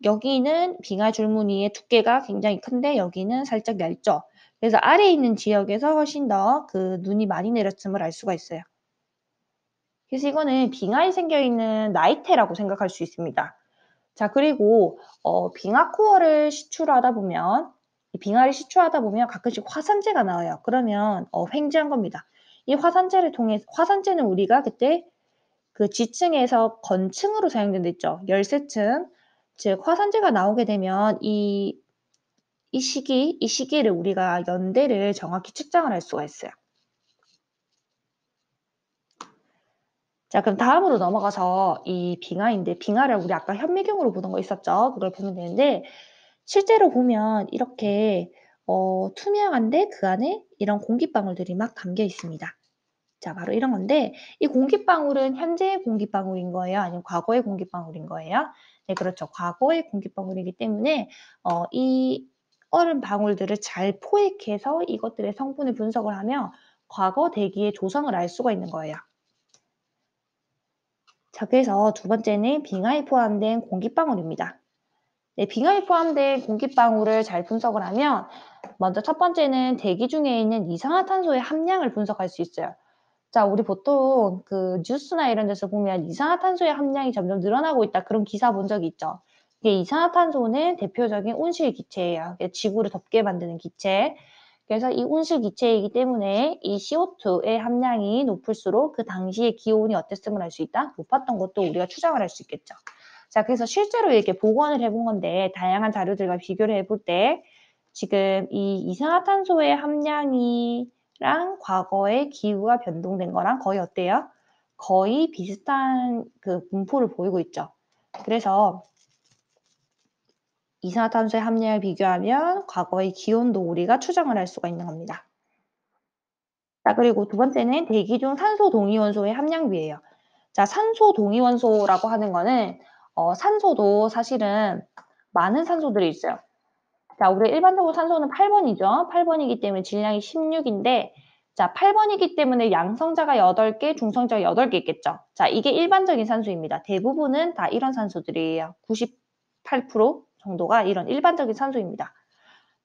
여기는 빙하 줄무늬의 두께가 굉장히 큰데 여기는 살짝 얇죠. 그래서 아래에 있는 지역에서 훨씬 더 그 눈이 많이 내렸음을 알 수가 있어요. 그래서 이거는 빙하에 생겨 있는 나이테라고 생각할 수 있습니다. 자, 그리고 빙하 코어를 시추하다 보면 이 빙하를 시추하다 보면 가끔씩 화산재가 나와요. 그러면 횡재한 겁니다. 이 화산재를 통해 화산재는 우리가 그때 그 지층에서 건층으로 사용된다 했죠. 열세층. 즉 화산재가 나오게 되면 이 시기를 우리가 연대를 정확히 측정을 할 수가 있어요. 자, 그럼 다음으로 넘어가서 이 빙하인데 빙하를 우리 아까 현미경으로 보던 거 있었죠? 그걸 보면 되는데 실제로 보면 이렇게 투명한데 그 안에 이런 공기방울들이 막 담겨 있습니다. 자, 바로 이런 건데 이 공기방울은 현재의 공기방울인 거예요? 아니면 과거의 공기방울인 거예요? 네, 그렇죠. 과거의 공기방울이기 때문에 이 얼음 방울들을 잘 포획해서 이것들의 성분을 분석을 하며 과거 대기의 조성을 알 수가 있는 거예요. 자, 그래서 두 번째는 빙하에 포함된 공기방울입니다. 네, 빙하에 포함된 공기방울을 잘 분석을 하면 먼저 첫 번째는 대기 중에 있는 이산화탄소의 함량을 분석할 수 있어요. 자, 우리 보통 그 뉴스나 이런 데서 보면 이산화탄소의 함량이 점점 늘어나고 있다 그런 기사 본 적이 있죠. 이게 이산화탄소는 대표적인 온실 기체예요. 지구를 덥게 만드는 기체. 그래서 이 온실 기체이기 때문에 이 CO2의 함량이 높을수록 그 당시의 기온이 어땠음을 알 수 있다? 높았던 것도 우리가 추정을 할 수 있겠죠. 자, 그래서 실제로 이렇게 복원을 해본 건데 다양한 자료들과 비교를 해볼 때 지금 이 이산화탄소의 함량이랑 과거의 기후가 변동된 거랑 거의 어때요? 거의 비슷한 그 분포를 보이고 있죠. 그래서 이산화탄소의 함량을 비교하면 과거의 기온도 우리가 추정을 할 수가 있는 겁니다. 자, 그리고 두 번째는 대기 중 산소 동위원소의 함량비예요. 자, 산소 동위원소라고 하는 거는 산소도 사실은 많은 산소들이 있어요. 자, 우리 일반적으로 산소는 8번이죠. 8번이기 때문에 질량이 16인데 자, 8번이기 때문에 양성자가 8개, 중성자가 8개 있겠죠. 자, 이게 일반적인 산소입니다. 대부분은 다 이런 산소들이에요. 98% 정도가 이런 일반적인 산소입니다.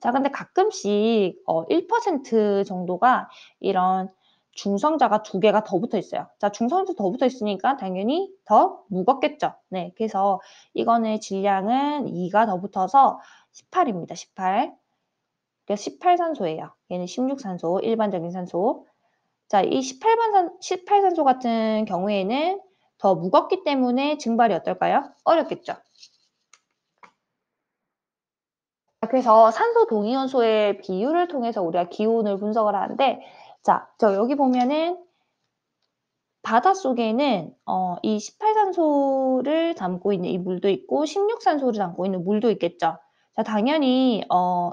자, 근데 가끔씩 1% 정도가 이런 중성자가 2개가 더 붙어 있어요. 자, 중성자 더 붙어 있으니까 당연히 더 무겁겠죠. 네, 그래서 이거는 질량은 2가 더 붙어서 18입니다. 18. 그러니까 18산소예요. 얘는 16산소, 일반적인 산소. 자, 이 18산소 같은 경우에는 더 무겁기 때문에 증발이 어떨까요? 어렵겠죠. 그래서 산소 동위원소의 비율을 통해서 우리가 기온을 분석을 하는데, 자, 저 여기 보면은 바닷속에는 이 18산소를 담고 있는 이 물도 있고 16산소를 담고 있는 물도 있겠죠. 자, 당연히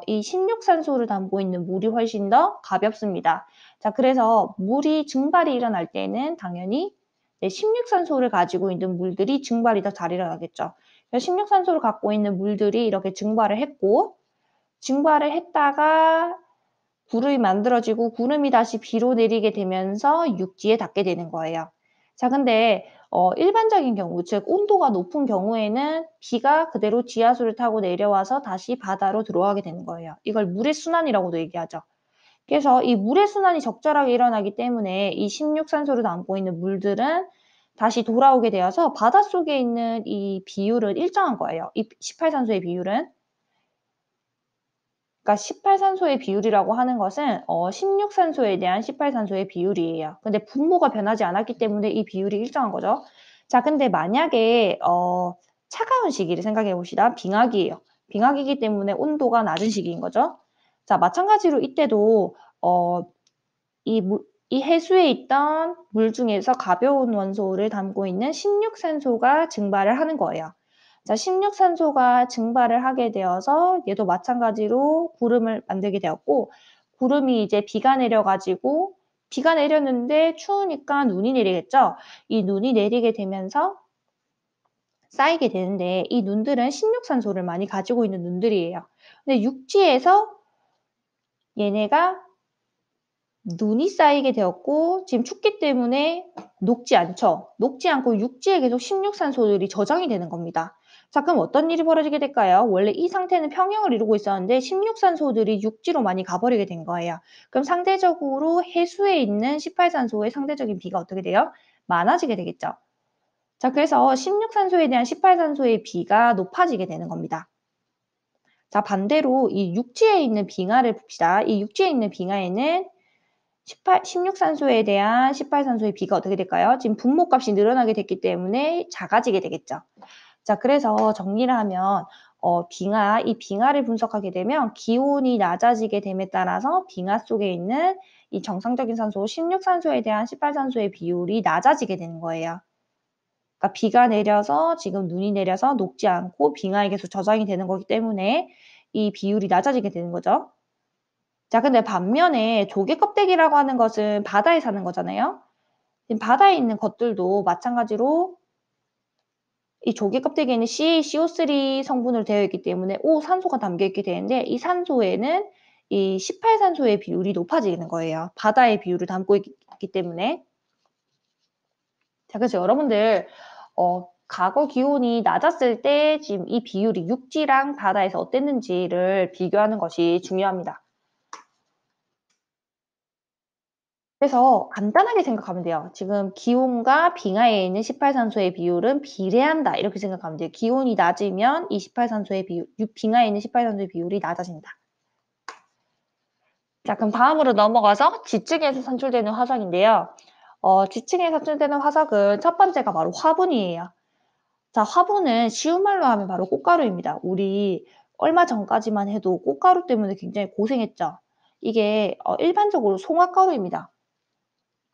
이 16산소를 담고 있는 물이 훨씬 더 가볍습니다. 자, 그래서 물이 증발이 일어날 때는 당연히 16산소를 가지고 있는 물들이 증발이 더 잘 일어나겠죠. 그래서 16산소를 갖고 있는 물들이 이렇게 증발을 했고, 증발을 했다가 구름이 만들어지고 구름이 다시 비로 내리게 되면서 육지에 닿게 되는 거예요. 자, 근데 일반적인 경우, 즉 온도가 높은 경우에는 비가 그대로 지하수를 타고 내려와서 다시 바다로 들어가게 되는 거예요. 이걸 물의 순환이라고도 얘기하죠. 그래서 이 물의 순환이 적절하게 일어나기 때문에 이 16산소를 담고 있는 물들은 다시 돌아오게 되어서 바닷속에 있는 이 비율은 일정한 거예요. 이 18산소의 비율은. 그러니까 18산소의 비율이라고 하는 것은 16산소에 대한 18산소의 비율이에요. 근데 분모가 변하지 않았기 때문에 이 비율이 일정한 거죠. 자, 근데 만약에 차가운 시기를 생각해 봅시다. 빙하기예요. 빙하기이기 때문에 온도가 낮은 시기인 거죠. 자, 마찬가지로 이때도 이 해수에 있던 물 중에서 가벼운 원소를 담고 있는 16산소가 증발을 하는 거예요. 자, 16산소가 증발을 하게 되어서 얘도 마찬가지로 구름을 만들게 되었고, 구름이 이제 비가 내려가지고, 비가 내렸는데 추우니까 눈이 내리겠죠? 이 눈이 내리게 되면서 쌓이게 되는데, 이 눈들은 16산소를 많이 가지고 있는 눈들이에요. 근데 육지에서 얘네가 눈이 쌓이게 되었고, 지금 춥기 때문에 녹지 않죠. 녹지 않고 육지에 계속 16산소들이 저장이 되는 겁니다. 자, 그럼 어떤 일이 벌어지게 될까요? 원래 이 상태는 평형을 이루고 있었는데 16산소들이 육지로 많이 가버리게 된 거예요. 그럼 상대적으로 해수에 있는 18산소의 상대적인 비가 어떻게 돼요? 많아지게 되겠죠. 자, 그래서 16산소에 대한 18산소의 비가 높아지게 되는 겁니다. 자, 반대로 이 육지에 있는 빙하를 봅시다. 이 육지에 있는 빙하에는 16산소에 대한 18산소의 비가 어떻게 될까요? 지금 분모값이 늘어나게 됐기 때문에 작아지게 되겠죠. 자, 그래서 정리를 하면 이 빙하를 분석하게 되면 기온이 낮아지게 됨에 따라서 빙하 속에 있는 이 정상적인 산소 16산소에 대한 18산소의 비율이 낮아지게 되는 거예요. 그러니까 비가 내려서 지금 눈이 내려서 녹지 않고 빙하에 계속 저장이 되는 거기 때문에 이 비율이 낮아지게 되는 거죠. 자, 근데 반면에 조개 껍데기라고 하는 것은 바다에 사는 거잖아요. 지금 바다에 있는 것들도 마찬가지로 이 조개 껍데기에는 CaCO3 성분으로 되어 있기 때문에 산소가 담겨 있게 되는데, 이 산소에는 이 18산소의 비율이 높아지는 거예요. 바다의 비율을 담고 있기 때문에. 자, 그래서 여러분들 과거 기온이 낮았을 때 지금 이 비율이 육지랑 바다에서 어땠는지를 비교하는 것이 중요합니다. 그래서 간단하게 생각하면 돼요. 지금 기온과 빙하에 있는 18산소의 비율은 비례한다, 이렇게 생각하면 돼요. 기온이 낮으면 이 18산소의 비율, 빙하에 있는 18산소의 비율이 낮아진다. 자, 그럼 다음으로 넘어가서 지층에서 산출되는 화석인데요. 지층에서 산출되는 화석은 첫 번째가 바로 화분이에요. 자, 화분은 쉬운 말로 하면 바로 꽃가루입니다. 우리 얼마 전까지만 해도 꽃가루 때문에 굉장히 고생했죠. 이게 일반적으로 송화가루입니다.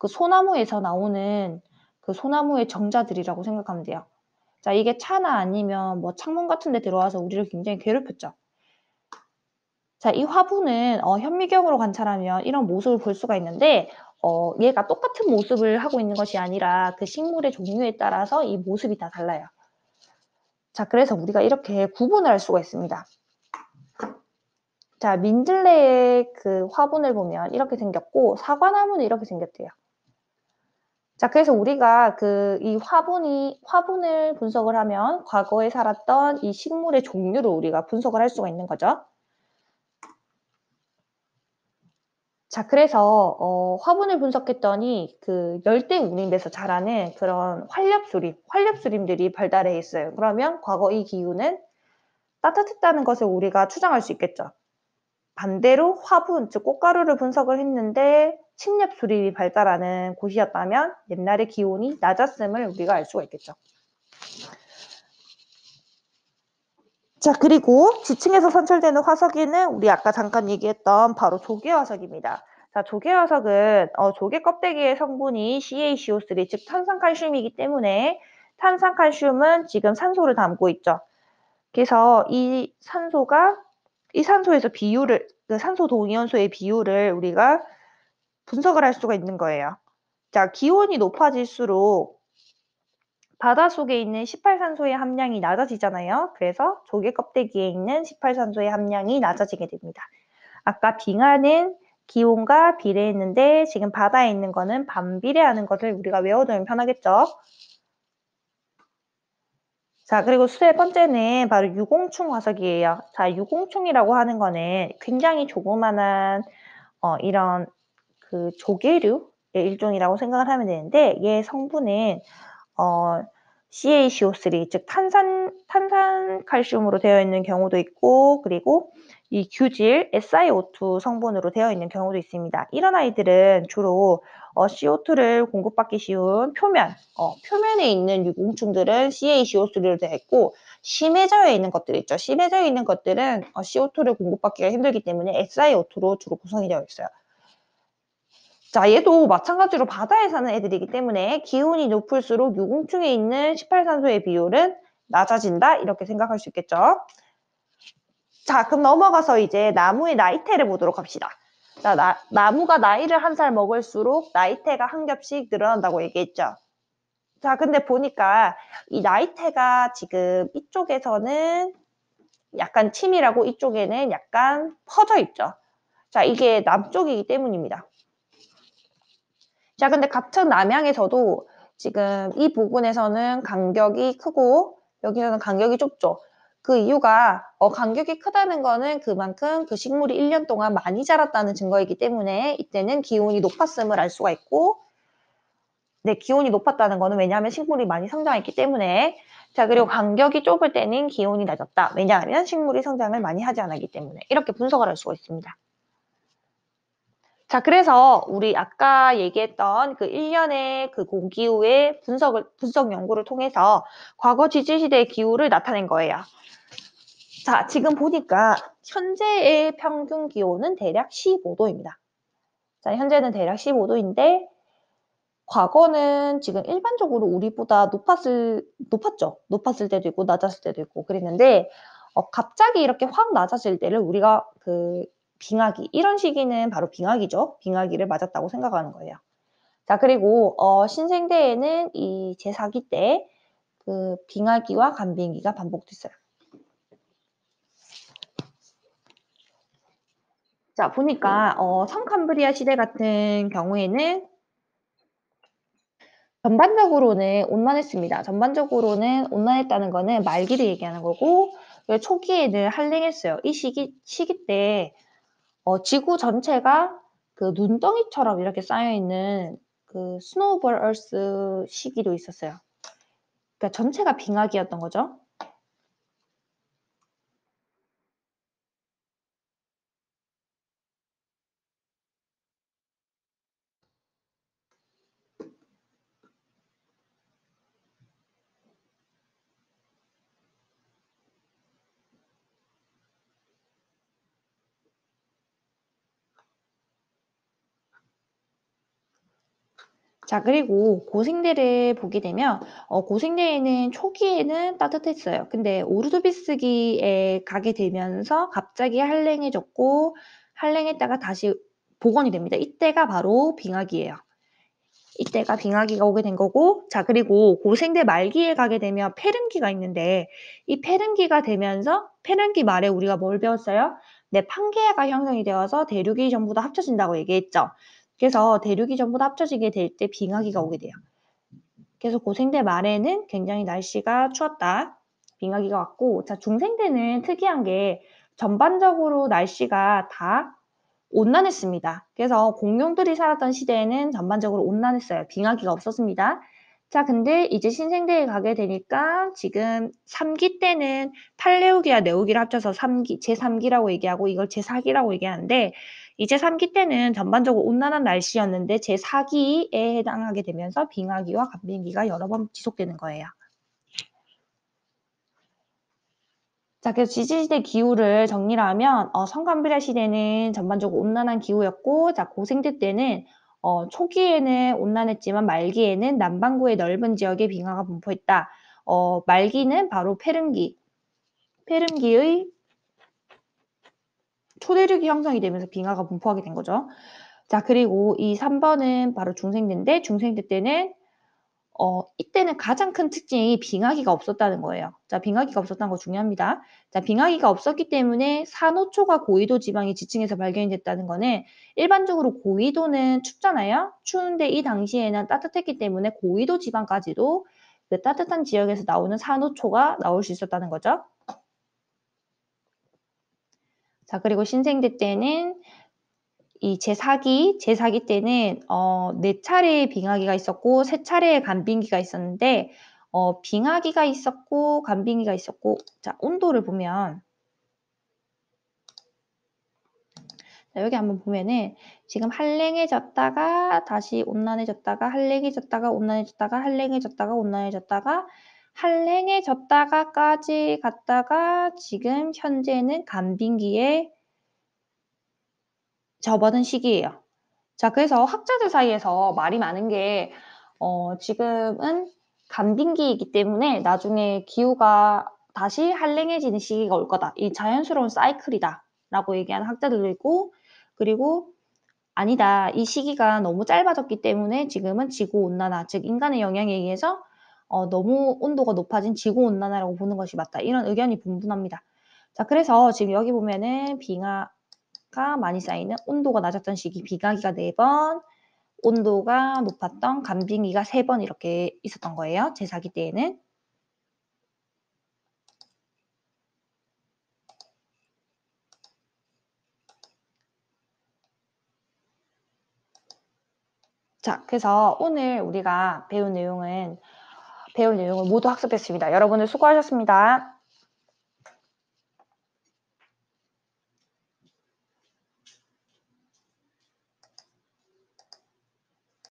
그 소나무에서 나오는 그 소나무의 정자들이라고 생각하면 돼요. 자, 이게 차나 아니면 뭐 창문 같은 데 들어와서 우리를 굉장히 괴롭혔죠. 자, 이 화분은 현미경으로 관찰하면 이런 모습을 볼 수가 있는데, 얘가 똑같은 모습을 하고 있는 것이 아니라 그 식물의 종류에 따라서 이 모습이 다 달라요. 자, 그래서 우리가 이렇게 구분을 할 수가 있습니다. 자, 민들레의 그 화분을 보면 이렇게 생겼고, 사과나무는 이렇게 생겼대요. 자, 그래서 우리가 이 화분을 분석을 하면 과거에 살았던 이 식물의 종류를 우리가 분석을 할 수가 있는 거죠. 자, 그래서 화분을 분석했더니 그 열대 우림에서 자라는 그런 활렵수림들이 발달해 있어요. 그러면 과거 이 기후는 따뜻했다는 것을 우리가 추정할 수 있겠죠. 반대로 화분, 즉 꽃가루를 분석을 했는데 침엽수림이 발달하는 곳이었다면 옛날의 기온이 낮았음을 우리가 알 수가 있겠죠. 자, 그리고 지층에서 선출되는 화석에는 우리 아까 잠깐 얘기했던 바로 조개 화석입니다. 자, 조개 화석은 조개 껍데기의 성분이 CaCO3, 즉 탄산칼슘이기 때문에 탄산칼슘은 지금 산소를 담고 있죠. 그래서 이 산소에서 그 산소 동위원소의 비율을 우리가 분석을 할 수가 있는 거예요. 자, 기온이 높아질수록 바닷속에 있는 18산소의 함량이 낮아지잖아요. 그래서 조개 껍데기에 있는 18산소의 함량이 낮아지게 됩니다. 아까 빙하는 기온과 비례했는데 지금 바다에 있는 거는 반비례하는 것을 우리가 외워두면 편하겠죠. 자, 그리고 세 번째는 바로 유공충 화석이에요. 자, 유공충이라고 하는 거는 굉장히 조그만한 이런 그 조개류의 일종이라고 생각을 하면 되는데 얘 성분은 CaCO3, 즉 탄산칼슘으로 되어 있는 경우도 있고, 그리고 이 규질 SiO2 성분으로 되어 있는 경우도 있습니다. 이런 아이들은 주로 CO2를 공급받기 쉬운 표면에 있는 유공충들은 CaCO3로 되어 있고, 심해져에 있는 것들 있죠. 심해져에 있는 것들은 CO2를 공급받기가 힘들기 때문에 SiO2로 주로 구성이 되어 있어요. 자, 얘도 마찬가지로 바다에 사는 애들이기 때문에 기온이 높을수록 유공충에 있는 18산소의 비율은 낮아진다, 이렇게 생각할 수 있겠죠. 자, 그럼 넘어가서 이제 나무의 나이테를 보도록 합시다. 자, 나무가 나이를 한 살 먹을수록 나이테가 한 겹씩 늘어난다고 얘기했죠. 자, 근데 보니까 이 나이테가 지금 이쪽에서는 약간 치밀하고 이쪽에는 약간 퍼져 있죠. 자, 이게 남쪽이기 때문입니다. 자, 근데 같은 남양에서도 지금 이 부분에서는 간격이 크고 여기서는 간격이 좁죠. 그 이유가 간격이 크다는 거는 그만큼 그 식물이 1년 동안 많이 자랐다는 증거이기 때문에 이때는 기온이 높았음을 알 수가 있고, 네, 기온이 높았다는 거는 왜냐하면 식물이 많이 성장했기 때문에. 자, 그리고 간격이 좁을 때는 기온이 낮았다. 왜냐하면 식물이 성장을 많이 하지 않았기 때문에. 이렇게 분석을 할 수가 있습니다. 자, 그래서 우리 아까 얘기했던 그 1년의 그 공기후의 분석 연구를 통해서 과거 지질시대의 기후를 나타낸 거예요. 자, 지금 보니까 현재의 평균 기온은 대략 15도입니다. 자, 현재는 대략 15도인데 과거는 지금 일반적으로 우리보다 높았죠. 높았을 때도 있고 낮았을 때도 있고 그랬는데 갑자기 이렇게 확 낮아질 때를 우리가 그 빙하기, 이런 시기는 바로 빙하기죠. 빙하기를 맞았다고 생각하는 거예요. 자, 그리고 신생대에는 이 제4기 때 그 빙하기와 간빙기가 반복됐어요. 자, 보니까 성캄브리아 시대 같은 경우에는 전반적으로는 온난했습니다. 전반적으로는 온난했다는 거는 말기를 얘기하는 거고, 초기에는 한랭했어요. 이 시기 때 지구 전체가 그 눈덩이처럼 이렇게 쌓여있는 그 스노우볼 얼스 시기도 있었어요. 그러니까 전체가 빙하기였던 거죠. 자, 그리고 고생대를 보게 되면 고생대에는 초기에는 따뜻했어요. 근데 오르도비스기에 가게 되면서 갑자기 한랭해졌고 한랭했다가 다시 복원이 됩니다. 이때가 바로 빙하기예요. 이때가 빙하기가 오게 된 거고, 자, 그리고 고생대 말기에 가게 되면 페른기가 있는데 이 페른기가 되면서 페른기 말에 우리가 뭘 배웠어요? 네, 판게아가 형성이 되어서 대륙이 전부 다 합쳐진다고 얘기했죠. 그래서 대륙이 전부 다 합쳐지게 될 때 빙하기가 오게 돼요. 그래서 고생대 말에는 굉장히 날씨가 추웠다. 빙하기가 왔고, 자, 중생대는 특이한 게 전반적으로 날씨가 다 온난했습니다. 그래서 공룡들이 살았던 시대에는 전반적으로 온난했어요. 빙하기가 없었습니다. 자, 근데 이제 신생대에 가게 되니까 지금 3기 때는 팔레오기와 네오기를 합쳐서 제3기라고 얘기하고 이걸 제4기라고 얘기하는데, 이제 3기 때는 전반적으로 온난한 날씨였는데 제4기에 해당하게 되면서 빙하기와 간빙기가 여러 번 지속되는 거예요. 자, 그래서 지지시대 기후를 정리를 하면 성간비례 시대는 전반적으로 온난한 기후였고, 자, 고생대 때는 초기에는 온난했지만 말기에는 남반구의 넓은 지역에 빙하가 분포했다. 말기는 바로 페름기의 초대륙이 형성이 되면서 빙하가 분포하게 된 거죠. 자, 그리고 이 3번은 바로 중생대인데, 중생대 때는 이때는 가장 큰 특징이 빙하기가 없었다는 거예요. 자, 빙하기가 없었다는 거 중요합니다. 자, 빙하기가 없었기 때문에 산호초가 고위도 지방의 지층에서 발견이 됐다는 거는 일반적으로 고위도는 춥잖아요. 추운데 이 당시에는 따뜻했기 때문에 고위도 지방까지도 그 따뜻한 지역에서 나오는 산호초가 나올 수 있었다는 거죠. 자, 그리고 신생대 때는 이 제4기 때는 4차례의 빙하기가 있었고 3차례의 간빙기가 있었는데 빙하기가 있었고 간빙기가 있었고, 자, 온도를 보면, 자, 여기 한번 보면은 지금 한랭해졌다가 다시 온난해졌다가 한랭해졌다가 온난해졌다가 한랭해졌다가 온난해졌다가 한랭해졌다가까지 갔다가 지금 현재는 간빙기에 접어든 시기예요. 자, 그래서 학자들 사이에서 말이 많은 게 지금은 간빙기이기 때문에 나중에 기후가 다시 한랭해지는 시기가 올 거다. 이 자연스러운 사이클이다 라고 얘기하는 학자들도 있고, 그리고 아니다, 이 시기가 너무 짧아졌기 때문에 지금은 지구온난화, 즉 인간의 영향에 의해서 너무 온도가 높아진 지구온난화라고 보는 것이 맞다. 이런 의견이 분분합니다. 자, 그래서 지금 여기 보면은 빙하가 많이 쌓이는, 온도가 낮았던 시기 빙하기가 4번, 온도가 높았던 간빙기가 3번 이렇게 있었던 거예요. 제4기 때에는. 자, 그래서 오늘 우리가 배운 내용을 모두 학습했습니다. 여러분들 수고하셨습니다.